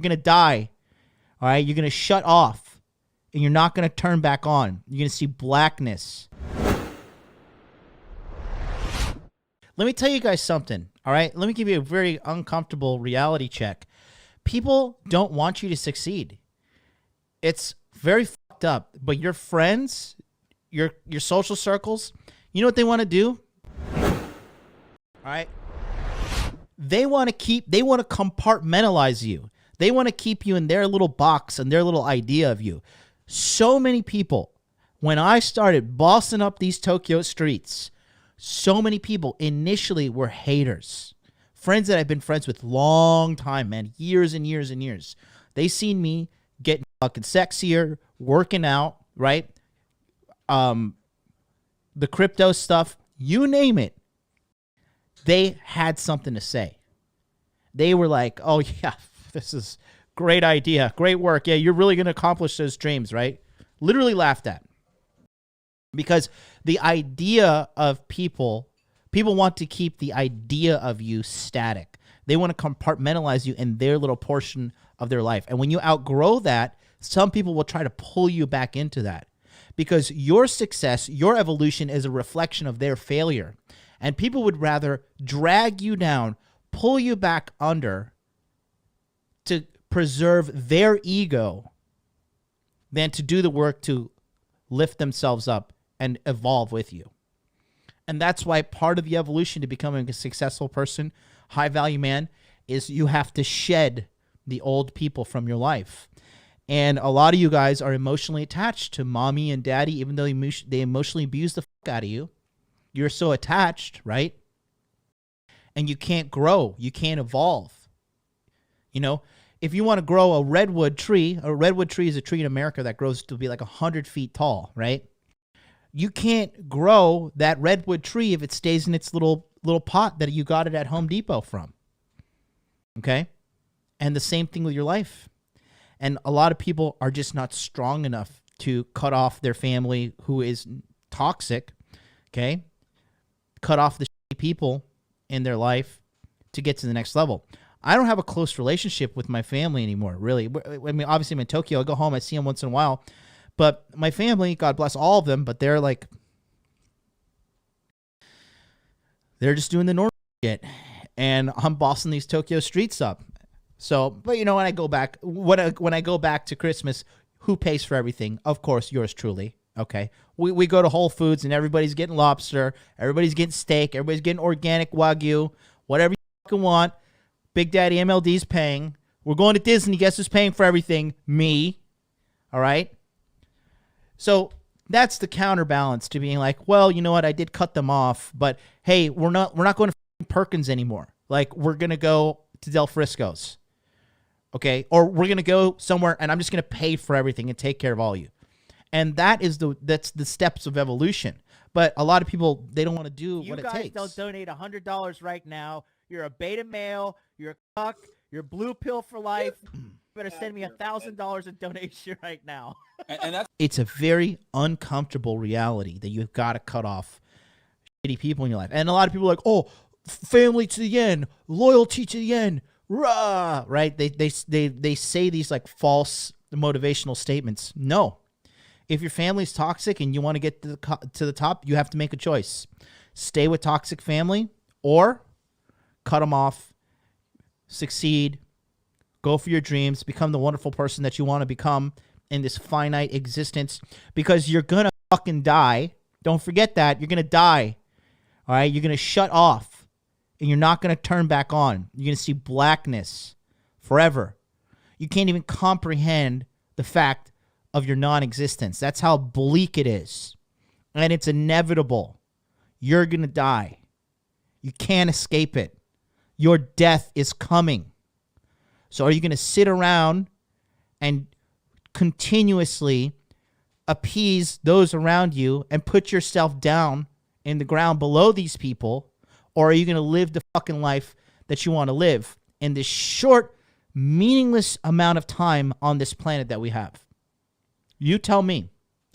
going to die. All right? You're going to shut off, and you're not going to turn back on. You're going to see blackness. Let me tell you guys something, all right? Let me give you a very uncomfortable reality check. People don't want you to succeed. It's very fucked up, but your friends, your social circles, you know what they want to do? All right? They want to compartmentalize you. They want to keep you in their little box and their little idea of you. So many people, when I started bossing up these Tokyo streets, so many people initially were haters. Friends that I've been friends with long time, man, years and years and years. They seen me getting fucking sexier, working out, right? The crypto stuff, you name it. They had something to say. They were like, oh yeah, this is great idea, great work. Yeah, you're really going to accomplish those dreams, right? Literally laughed at. Because the idea of people want to keep the idea of you static. They want to compartmentalize you in their little portion of their life. And when you outgrow that, some people will try to pull you back into that. Because your success, your evolution is a reflection of their failure. And people would rather drag you down, pull you back under to preserve their ego than to do the work to lift themselves up and evolve with you. And that's why part of the evolution to becoming a successful person, high value man, is you have to shed the old people from your life. And a lot of you guys are emotionally attached to mommy and daddy, even though they emotionally abuse the fuck out of you. You're so attached, right? And you can't grow. You can't evolve. You know, if you want to grow a redwood tree is a tree in America that grows to be like 100 feet tall, right? You can't grow that redwood tree if it stays in its little pot that you got it at Home Depot from. Okay? And the same thing with your life. And a lot of people are just not strong enough to cut off their family who is toxic, okay? Cut off the shitty people in their life to get to the next level. I don't have a close relationship with my family anymore, really. I mean, obviously I'm in Tokyo. I go home. I see them once in a while. But my family, God bless all of them, but they're like, they're just doing the normal shit. And I'm bossing these Tokyo streets up. So, but you know, when I go back to Christmas, who pays for everything? Of course, yours truly. Okay. We go to Whole Foods and everybody's getting lobster. Everybody's getting steak. Everybody's getting organic Wagyu. Whatever you fucking want. Big Daddy MLD's paying. We're going to Disney. Guess who's paying for everything? Me. All right. So that's the counterbalance to being like, well, you know what? I did cut them off, but hey, we're not going to Perkins anymore. Like, we're going to go to Del Frisco's. Okay? Or we're going to go somewhere and I'm just going to pay for everything and take care of all you. And that's the steps of evolution. But a lot of people, they don't want to do what it takes. You guys don't donate $100 right now. You're a beta male. You're a cuck. You're blue pill for life. You better send me $1,000 in donation right now. And that's it's a very uncomfortable reality that you've got to cut off shitty people in your life. And a lot of people are like, oh, family to the end, loyalty to the end, rah, right? They say these like false motivational statements. No. If your family's toxic and you want to get to the top, you have to make a choice. Stay with toxic family or cut them off, succeed, go for your dreams, become the wonderful person that you want to become in this finite existence, because you're going to fucking die. Don't forget that. You're going to die. All right? You're going to shut off and you're not going to turn back on. You're going to see blackness forever. You can't even comprehend the fact of your non-existence. That's how bleak it is. And it's inevitable. You're going to die. You can't escape it. Your death is coming. So are you going to sit around and continuously appease those around you and put yourself down in the ground below these people? Or are you going to live the fucking life that you want to live in this short, meaningless amount of time on this planet that we have? You tell me.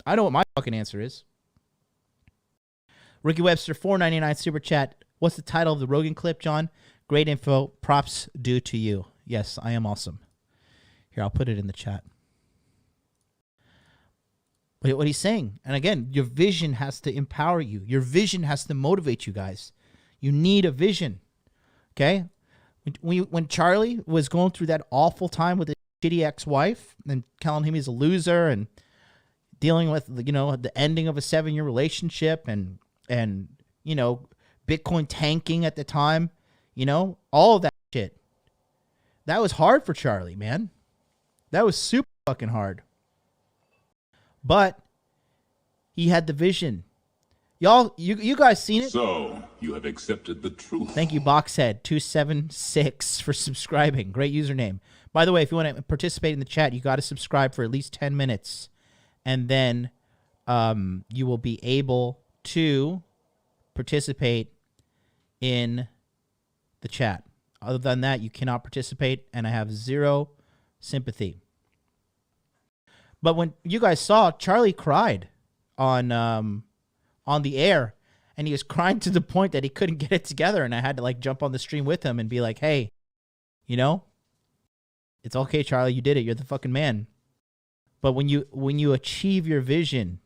I know what my fucking answer is. Ricky Webster, $4.99 super chat. What's the title of the Rogan clip, John? Great info. Props due to you. Yes, I am awesome. Here, I'll put it in the chat. What he's saying, and again, your vision has to empower you. Your vision has to motivate you guys. You need a vision, okay? When Charlie was going through that awful time with his shitty ex-wife and telling him he's a loser and dealing with, you know, the ending of a 7-year relationship and you know, Bitcoin tanking at the time, you know, all of that shit. That was hard for Charlie, man. That was super fucking hard. But he had the vision. Y'all, you guys seen it? So, you have accepted the truth. Thank you, Boxhead276, for subscribing. Great username. By the way, if you want to participate in the chat, you got to subscribe for at least 10 minutes. And then you will be able to participate in the chat. Other than that, you cannot participate, and I have zero sympathy. But when you guys saw, Charlie cried on the air, and he was crying to the point that he couldn't get it together, and I had to like jump on the stream with him and be like, hey, you know, it's okay, Charlie, you did it. You're the fucking man. But when you achieve your vision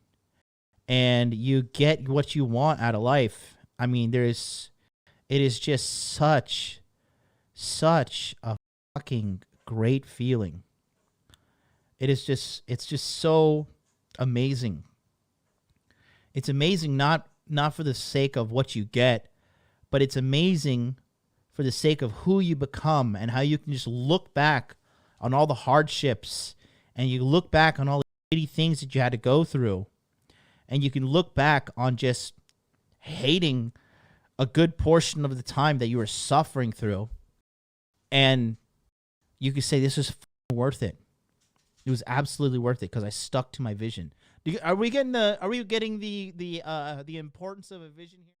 and you get what you want out of life, I mean, it is just such a fucking great feeling. It's just so amazing. It's amazing not for the sake of what you get, but it's amazing for the sake of who you become and how you can just look back on all the hardships and you look back on all the shitty things that you had to go through, and you can look back on just hating a good portion of the time that you were suffering through, and you can say this was worth it. It was absolutely worth it because I stuck to my vision. Are we getting the importance of a vision here?